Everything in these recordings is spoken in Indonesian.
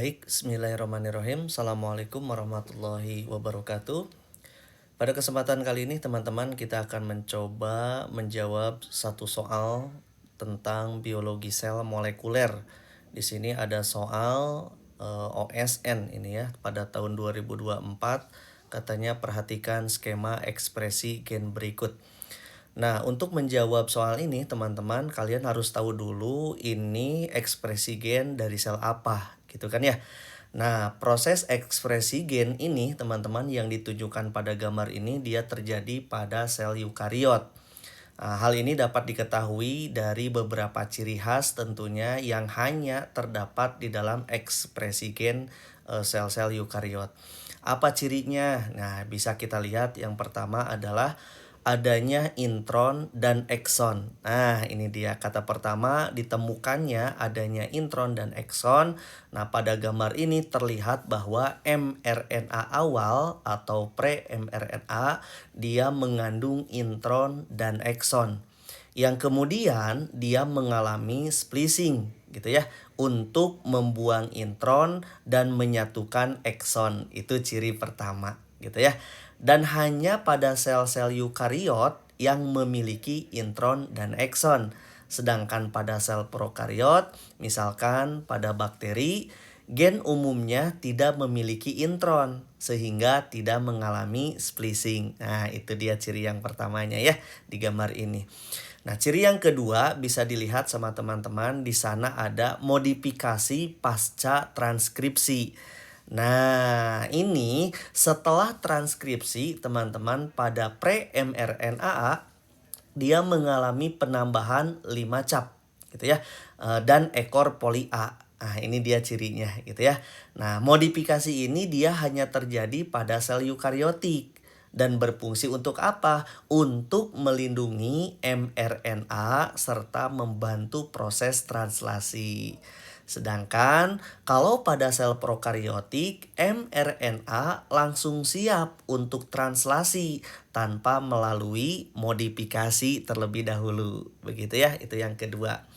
Baik, bismillahirrahmanirrahim. Assalamualaikum warahmatullahi wabarakatuh. Pada kesempatan kali ini teman-teman kita akan mencoba menjawab satu soal tentang biologi sel molekuler. Di sini ada soal OSN ini ya pada tahun 2024 katanya perhatikan skema ekspresi gen berikut. Nah, untuk menjawab soal ini, teman-teman, kalian harus tahu dulu ini ekspresi gen dari sel apa, gitu kan ya. Nah, proses ekspresi gen ini, teman-teman, yang ditunjukkan pada gambar ini, dia terjadi pada sel eukariot. Nah, hal ini dapat diketahui dari beberapa ciri khas tentunya yang hanya terdapat di dalam ekspresi gen sel-sel eukariot. Apa cirinya? Nah, bisa kita lihat yang pertama adalah adanya intron dan ekson. Nah, ini dia kata pertama, ditemukannya adanya intron dan ekson. Nah, pada gambar ini terlihat bahwa mRNA awal atau pre-mRNA dia mengandung intron dan ekson. Yang kemudian dia mengalami splicing gitu ya untuk membuang intron dan menyatukan ekson. Itu ciri pertama gitu ya. Dan hanya pada sel-sel eukariot yang memiliki intron dan ekson. Sedangkan pada sel prokariot, misalkan pada bakteri, gen umumnya tidak memiliki intron sehingga tidak mengalami splicing. Nah, itu dia ciri yang pertamanya ya di gambar ini. Nah, ciri yang kedua bisa dilihat sama teman-teman, di sana ada modifikasi pasca transkripsi. Nah, ini setelah transkripsi teman-teman pada pre-mRNA dia mengalami penambahan 5 cap gitu ya. Dan ekor poli A. Nah, ini dia cirinya gitu ya. Nah, modifikasi ini dia hanya terjadi pada sel eukariotik dan berfungsi untuk apa? Untuk melindungi mRNA serta membantu proses translasi. Sedangkan kalau pada sel prokariotik, mRNA langsung siap untuk translasi tanpa melalui modifikasi terlebih dahulu. Begitu ya, itu yang kedua.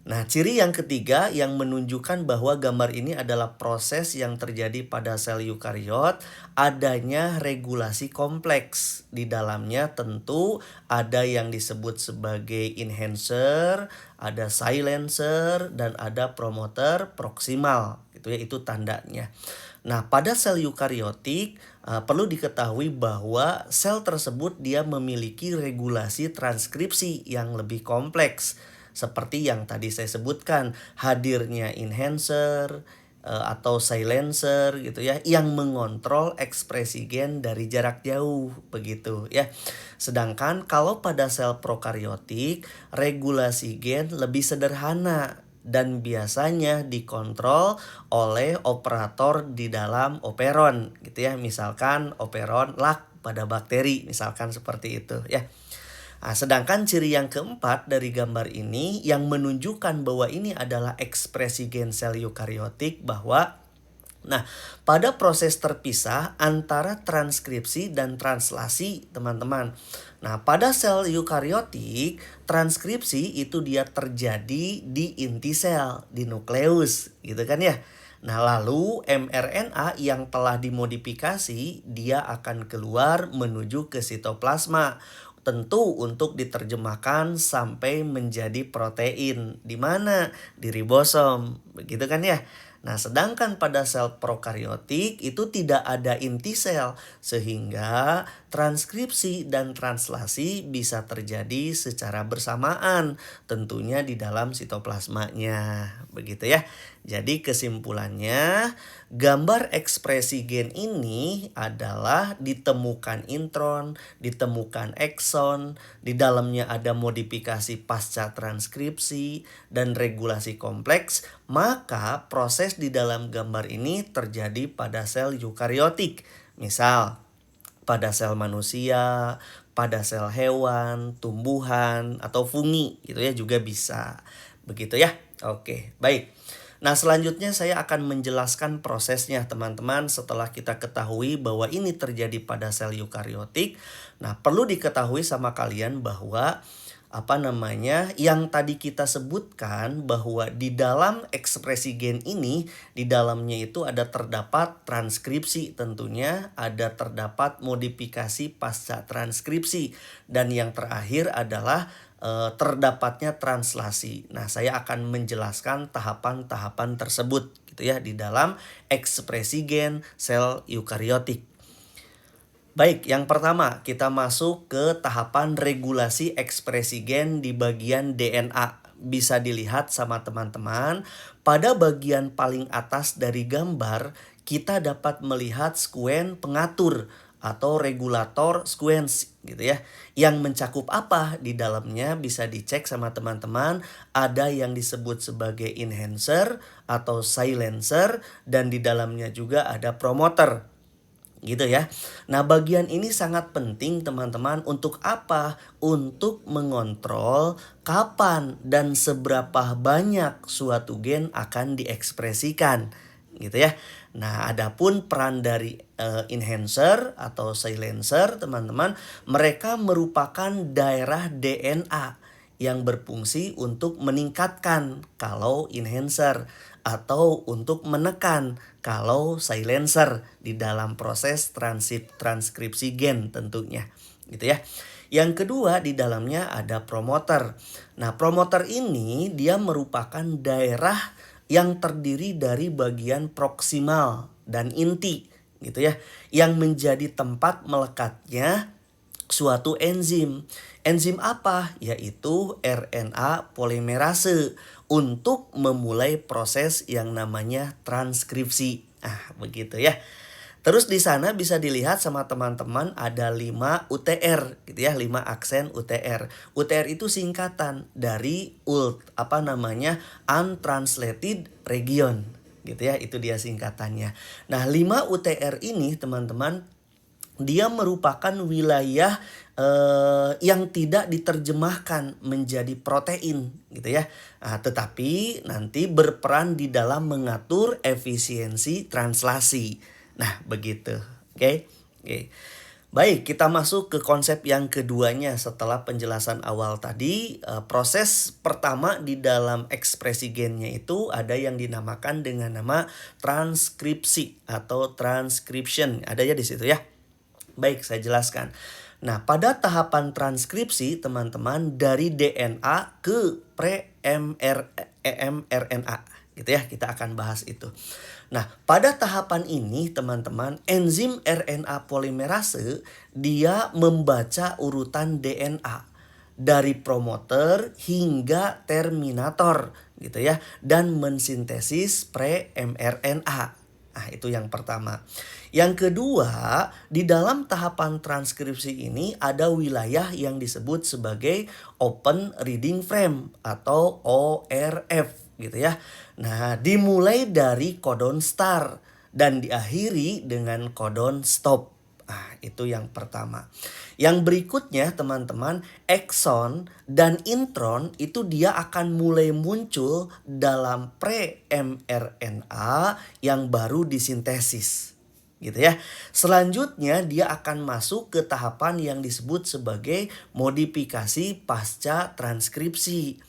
Nah, ciri yang ketiga yang menunjukkan bahwa gambar ini adalah proses yang terjadi pada sel eukariot, adanya regulasi kompleks. Di dalamnya tentu ada yang disebut sebagai enhancer, ada silencer, dan ada promoter proksimal. Itu tandanya. Nah, pada sel eukariotik perlu diketahui bahwa sel tersebut dia memiliki regulasi transkripsi yang lebih kompleks. Seperti yang tadi saya sebutkan, hadirnya enhancer atau silencer gitu ya yang mengontrol ekspresi gen dari jarak jauh begitu ya. Sedangkan kalau pada sel prokariotik, regulasi gen lebih sederhana dan biasanya dikontrol oleh operator di dalam operon gitu ya. Misalkan operon Lac pada bakteri misalkan seperti itu ya. Nah, sedangkan ciri yang keempat dari gambar ini yang menunjukkan bahwa ini adalah ekspresi gen sel eukariotik bahwa pada proses terpisah antara transkripsi dan translasi, teman-teman. Nah, pada sel eukariotik, transkripsi itu dia terjadi di inti sel, di nukleus, gitu kan ya. Nah, lalu mRNA yang telah dimodifikasi, dia akan keluar menuju ke sitoplasma. Tentu untuk diterjemahkan sampai menjadi protein. Di mana? Di ribosom. Begitu kan ya? Nah, sedangkan pada sel prokariotik itu tidak ada inti sel sehingga transkripsi dan translasi bisa terjadi secara bersamaan tentunya di dalam sitoplasmanya. Begitu ya. Jadi kesimpulannya, gambar ekspresi gen ini adalah ditemukan intron, ditemukan ekson, di dalamnya ada modifikasi pasca transkripsi dan regulasi kompleks, maka proses di dalam gambar ini terjadi pada sel eukariotik. Misal, pada sel manusia, pada sel hewan, tumbuhan, atau fungi gitu ya juga bisa. Begitu ya. Oke, baik. Nah, selanjutnya saya akan menjelaskan prosesnya teman-teman setelah kita ketahui bahwa ini terjadi pada sel eukariotik. Nah, perlu diketahui sama kalian bahwa yang tadi kita sebutkan bahwa di dalam ekspresi gen ini, di dalamnya itu ada terdapat transkripsi tentunya, ada terdapat modifikasi pasca transkripsi, dan yang terakhir adalah terdapatnya translasi. Nah, saya akan menjelaskan tahapan-tahapan tersebut gitu ya di dalam ekspresi gen sel eukariotik. Baik, yang pertama kita masuk ke tahapan regulasi ekspresi gen di bagian DNA. Bisa dilihat sama teman-teman, pada bagian paling atas dari gambar kita dapat melihat sekuen pengatur atau regulator sequence gitu ya. Yang mencakup apa di dalamnya bisa dicek sama teman-teman, ada yang disebut sebagai enhancer atau silencer dan di dalamnya juga ada promoter. Gitu ya. Nah, bagian ini sangat penting teman-teman untuk apa? Untuk mengontrol kapan dan seberapa banyak suatu gen akan diekspresikan. Gitu ya. Nah, adapun peran dari enhancer atau silencer, teman-teman, mereka merupakan daerah DNA yang berfungsi untuk meningkatkan kalau enhancer atau untuk menekan kalau silencer di dalam proses transkripsi gen tentunya gitu ya. Yang kedua di dalamnya ada promoter. Nah, promoter ini dia merupakan daerah yang terdiri dari bagian proksimal dan inti gitu ya, yang menjadi tempat melekatnya suatu enzim. Enzim apa? Yaitu RNA polimerase untuk memulai proses yang namanya transkripsi. Begitu ya. Terus di sana bisa dilihat sama teman-teman ada 5 UTR gitu ya, 5 aksen UTR. UTR itu singkatan dari untranslated region gitu ya, itu dia singkatannya. Nah, 5 UTR ini teman-teman dia merupakan wilayah yang tidak diterjemahkan menjadi protein gitu ya. Tetapi nanti berperan di dalam mengatur efisiensi translasi. Nah, begitu. Oke. Baik, kita masuk ke konsep yang keduanya setelah penjelasan awal tadi. Proses pertama di dalam ekspresi gennya itu ada yang dinamakan dengan nama transkripsi atau transcription. Ada ya di situ ya. Baik, saya jelaskan. Nah, pada tahapan transkripsi, teman-teman, dari DNA ke pre-mRNA, gitu ya, kita akan bahas itu. Nah, pada tahapan ini, teman-teman, enzim RNA polimerase, dia membaca urutan DNA dari promoter hingga terminator, gitu ya, dan mensintesis pre-mRNA. Itu yang pertama. Yang kedua, di dalam tahapan transkripsi ini ada wilayah yang disebut sebagai open reading frame atau ORF gitu ya. Nah, dimulai dari codon start dan diakhiri dengan codon stop. Itu yang pertama. Yang berikutnya teman-teman, exon dan intron itu dia akan mulai muncul dalam pre-mRNA yang baru disintesis. Gitu ya. Selanjutnya dia akan masuk ke tahapan yang disebut sebagai modifikasi pasca transkripsi.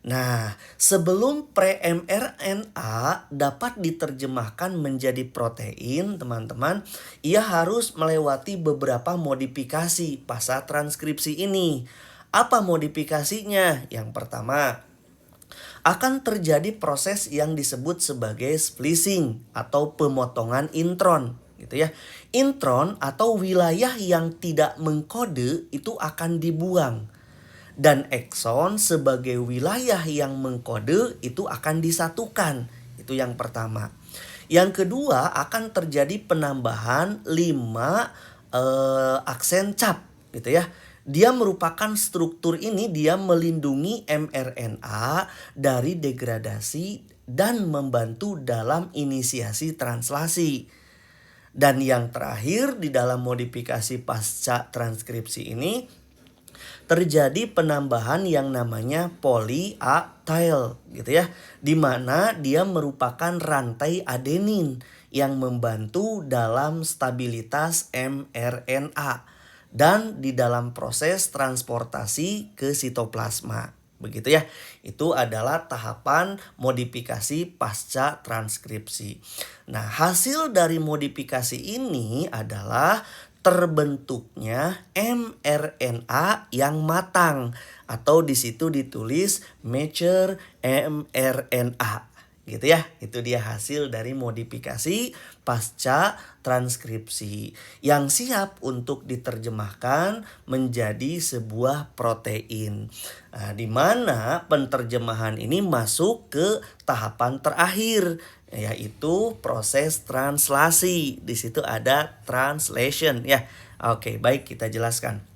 Nah, sebelum pre-mRNA dapat diterjemahkan menjadi protein, teman-teman, ia harus melewati beberapa modifikasi pasca transkripsi ini. Apa modifikasinya? Yang pertama, akan terjadi proses yang disebut sebagai splicing atau pemotongan intron, gitu ya. Intron atau wilayah yang tidak mengkode itu akan dibuang. Dan ekson sebagai wilayah yang mengkode itu akan disatukan. Itu yang pertama. Yang kedua akan terjadi penambahan 5 aksen cap gitu ya. Dia merupakan struktur ini dia melindungi mRNA dari degradasi dan membantu dalam inisiasi translasi. Dan yang terakhir di dalam modifikasi pasca transkripsi ini terjadi penambahan yang namanya poly-A-tail gitu ya, di mana dia merupakan rantai adenin yang membantu dalam stabilitas mRNA. dan di dalam proses transportasi ke sitoplasma. Begitu ya. Itu adalah tahapan modifikasi pasca transkripsi. Nah, hasil dari modifikasi ini adalah terbentuknya mRNA yang matang atau di situ ditulis mature mRNA. Gitu ya, itu dia hasil dari modifikasi pasca transkripsi yang siap untuk diterjemahkan menjadi sebuah protein. Nah, di mana penerjemahan ini masuk ke tahapan terakhir, yaitu proses translasi. Di situ ada translation ya. Oke, baik, kita jelaskan.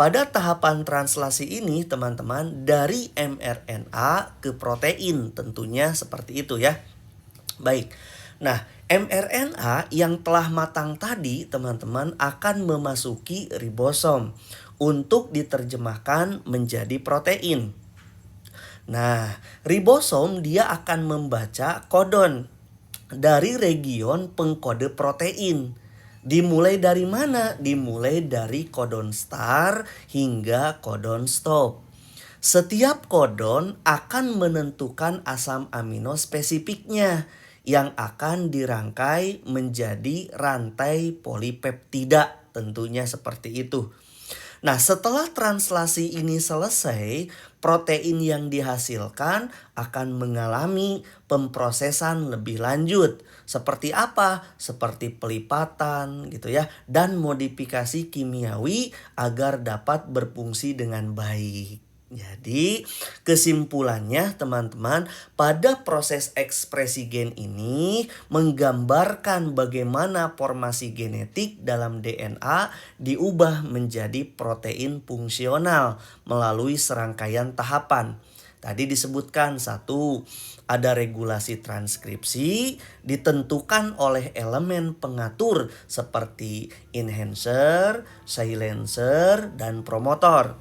Pada tahapan translasi ini teman-teman, dari mRNA ke protein tentunya seperti itu ya. Baik, nah mRNA yang telah matang tadi teman-teman akan memasuki ribosom untuk diterjemahkan menjadi protein. Nah, ribosom dia akan membaca kodon dari region pengkode protein. Dimulai dari mana? Dimulai dari kodon start hingga kodon stop. Setiap kodon akan menentukan asam amino spesifiknya yang akan dirangkai menjadi rantai polipeptida, tentunya seperti itu. Nah, setelah translasi ini selesai, protein yang dihasilkan akan mengalami pemrosesan lebih lanjut. Seperti apa? Seperti pelipatan gitu ya, dan modifikasi kimiawi agar dapat berfungsi dengan baik. Jadi kesimpulannya teman-teman, pada proses ekspresi gen ini menggambarkan bagaimana formasi genetik dalam DNA diubah menjadi protein fungsional melalui serangkaian tahapan. Tadi disebutkan satu, ada regulasi transkripsi ditentukan oleh elemen pengatur seperti enhancer, silencer, dan promotor.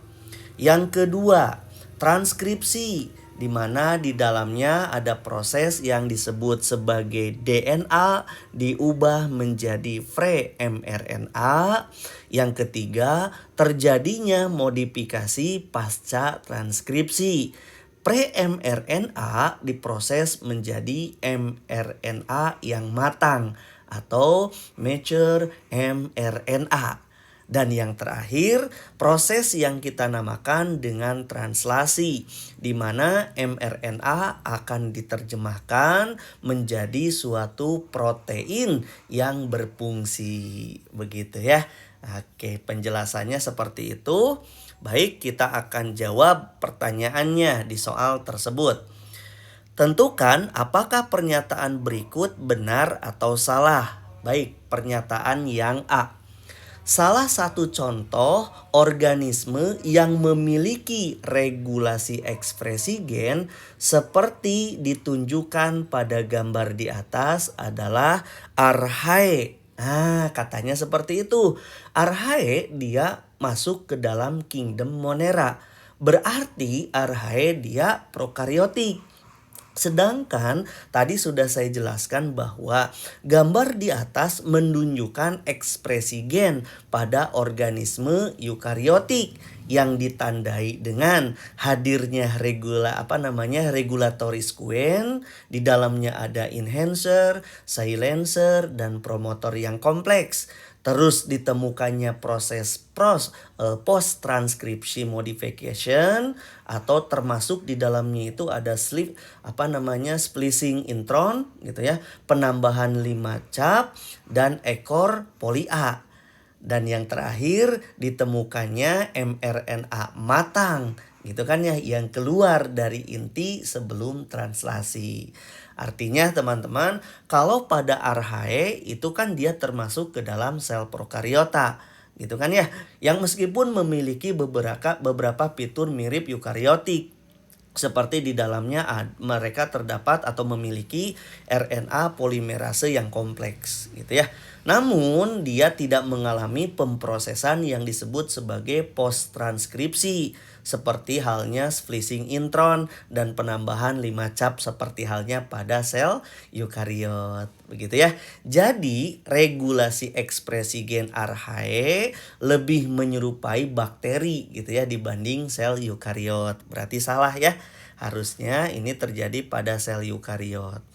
Yang kedua, transkripsi, di mana di dalamnya ada proses yang disebut sebagai DNA diubah menjadi free mRNA. Yang ketiga, terjadinya modifikasi pasca transkripsi. Pre-mRNA diproses menjadi mRNA yang matang atau mature mRNA. Dan yang terakhir, proses yang kita namakan dengan translasi, di mana mRNA akan diterjemahkan menjadi suatu protein yang berfungsi. Begitu ya. Oke, penjelasannya seperti itu. Baik, kita akan jawab pertanyaannya di soal tersebut. Tentukan apakah pernyataan berikut benar atau salah. Baik, pernyataan yang A. Salah satu contoh organisme yang memiliki regulasi ekspresi gen seperti ditunjukkan pada gambar di atas adalah Archaea. Nah, katanya seperti itu. Archaea dia masuk ke dalam kingdom Monera. Berarti Archaea dia prokariotik. Sedangkan tadi sudah saya jelaskan bahwa gambar di atas menunjukkan ekspresi gen pada organisme eukariotik yang ditandai dengan hadirnya regulatory sequence, di dalamnya ada enhancer, silencer, dan promotor yang kompleks. Terus ditemukannya proses post transcription modification, atau termasuk di dalamnya itu ada splicing intron gitu ya, penambahan 5 cap dan ekor poli A. Dan yang terakhir ditemukannya mRNA matang gitu kan ya, yang keluar dari inti sebelum translasi. Artinya teman-teman, kalau pada Archaea itu kan dia termasuk ke dalam sel prokariota gitu kan ya, yang meskipun memiliki beberapa fitur mirip eukariotik, seperti di dalamnya mereka terdapat atau memiliki RNA polimerase yang kompleks gitu ya. Namun dia tidak mengalami pemrosesan yang disebut sebagai post transkripsi seperti halnya splicing intron dan penambahan 5 cap seperti halnya pada sel eukariot. Begitu ya. Jadi, regulasi ekspresi gen Rhe lebih menyerupai bakteri gitu ya dibanding sel eukariot. Berarti salah ya. Harusnya ini terjadi pada sel eukariot.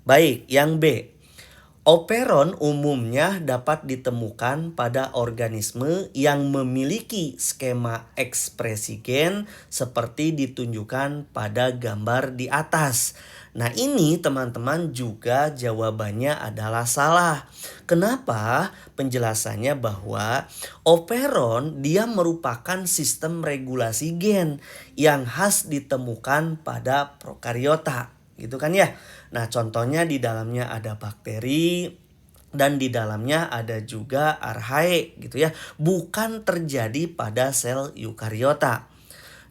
Baik, yang B. Operon umumnya dapat ditemukan pada organisme yang memiliki skema ekspresi gen seperti ditunjukkan pada gambar di atas. Nah, ini teman-teman juga jawabannya adalah salah. Kenapa? Penjelasannya bahwa operon dia merupakan sistem regulasi gen yang khas ditemukan pada prokariota. Gitu kan ya. Nah, contohnya di dalamnya ada bakteri dan di dalamnya ada juga archae gitu ya. Bukan terjadi pada sel eukariota.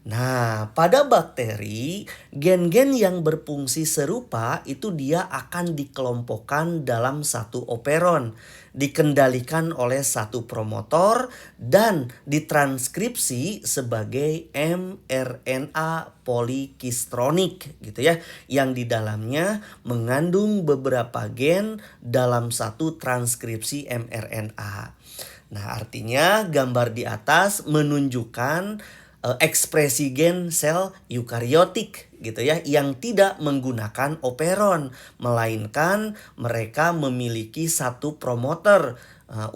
Nah, pada bakteri, gen-gen yang berfungsi serupa itu dia akan dikelompokkan dalam satu operon, dikendalikan oleh satu promotor dan ditranskripsi sebagai mRNA polikistronik gitu ya, yang di dalamnya mengandung beberapa gen dalam satu transkripsi mRNA. Nah, artinya gambar di atas menunjukkan ekspresi gen sel eukariotik gitu ya yang tidak menggunakan operon, melainkan mereka memiliki satu promoter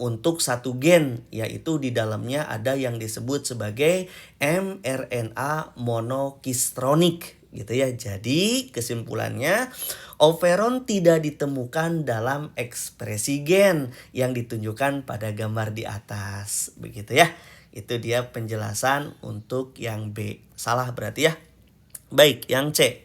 untuk satu gen, yaitu di dalamnya ada yang disebut sebagai mRNA monokistronik gitu ya. Jadi kesimpulannya operon tidak ditemukan dalam ekspresi gen yang ditunjukkan pada gambar di atas. Begitu ya. Itu dia penjelasan untuk yang B. Salah berarti ya. Baik, yang C.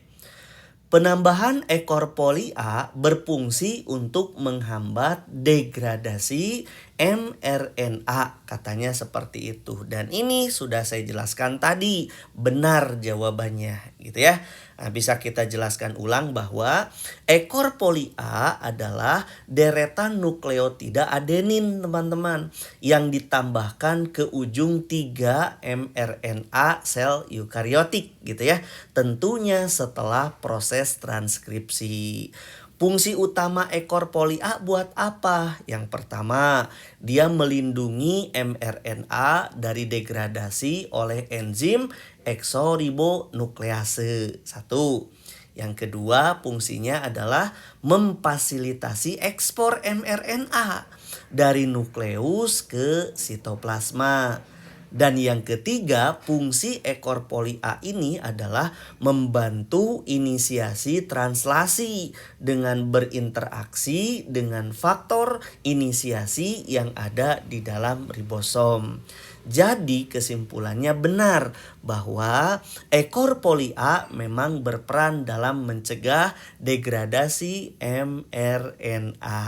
Penambahan ekor poli A berfungsi untuk menghambat degradasi mRNA. Katanya seperti itu. Dan ini sudah saya jelaskan tadi. Benar jawabannya gitu ya. Nah, bisa kita jelaskan ulang bahwa ekor poli A adalah deretan nukleotida adenin teman-teman yang ditambahkan ke ujung 3 mRNA sel eukariotik gitu ya. Tentunya setelah proses transkripsi. Fungsi utama ekor poli A buat apa? Yang pertama, dia melindungi mRNA dari degradasi oleh enzim eksoribonuklease. 1. Yang kedua, fungsinya adalah memfasilitasi ekspor mRNA dari nukleus ke sitoplasma. Dan yang ketiga, fungsi ekor poli A ini adalah membantu inisiasi translasi dengan berinteraksi dengan faktor inisiasi yang ada di dalam ribosom. Jadi kesimpulannya benar bahwa ekor poli A memang berperan dalam mencegah degradasi mRNA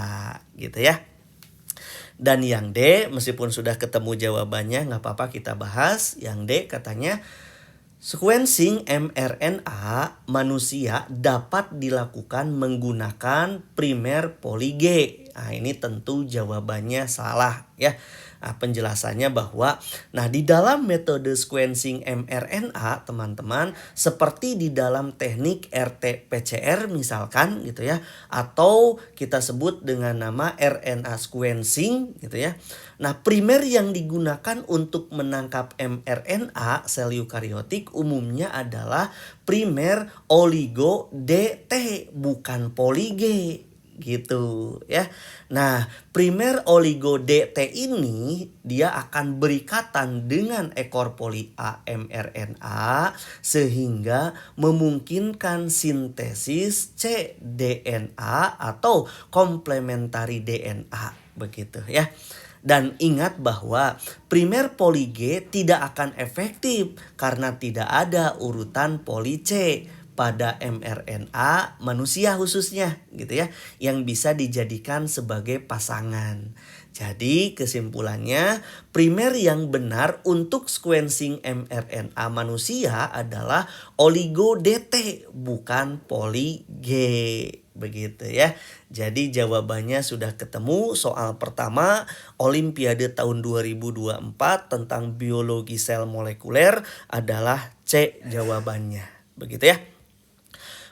gitu ya. Dan yang D, meskipun sudah ketemu jawabannya, nggak apa-apa kita bahas. Yang D katanya, sequencing mRNA manusia dapat dilakukan menggunakan primer poli G. Nah, ini tentu jawabannya salah ya. Nah, penjelasannya bahwa di dalam metode sequencing mRNA teman-teman seperti di dalam teknik RT-PCR misalkan gitu ya, atau kita sebut dengan nama RNA sequencing gitu ya. Nah, primer yang digunakan untuk menangkap mRNA sel eukariotik umumnya adalah primer oligo DT bukan poli G gitu ya. Nah, primer oligo DT ini dia akan berikatan dengan ekor poli A mRNA sehingga memungkinkan sintesis cDNA atau komplementari DNA begitu ya. Dan ingat bahwa primer poli G tidak akan efektif karena tidak ada urutan poli C pada mRNA manusia khususnya gitu ya, yang bisa dijadikan sebagai pasangan. Jadi kesimpulannya primer yang benar untuk sequencing mRNA manusia adalah oligo DT bukan poli G Begitu ya. Jadi jawabannya sudah ketemu. Soal pertama, Olimpiade tahun 2024 tentang biologi sel molekuler adalah C jawabannya. Begitu ya.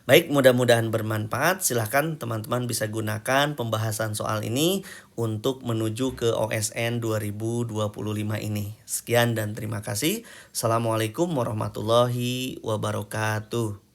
Baik, mudah-mudahan bermanfaat. Silahkan teman-teman bisa gunakan pembahasan soal ini untuk menuju ke OSN 2025 ini. Sekian dan terima kasih. Assalamualaikum warahmatullahi wabarakatuh.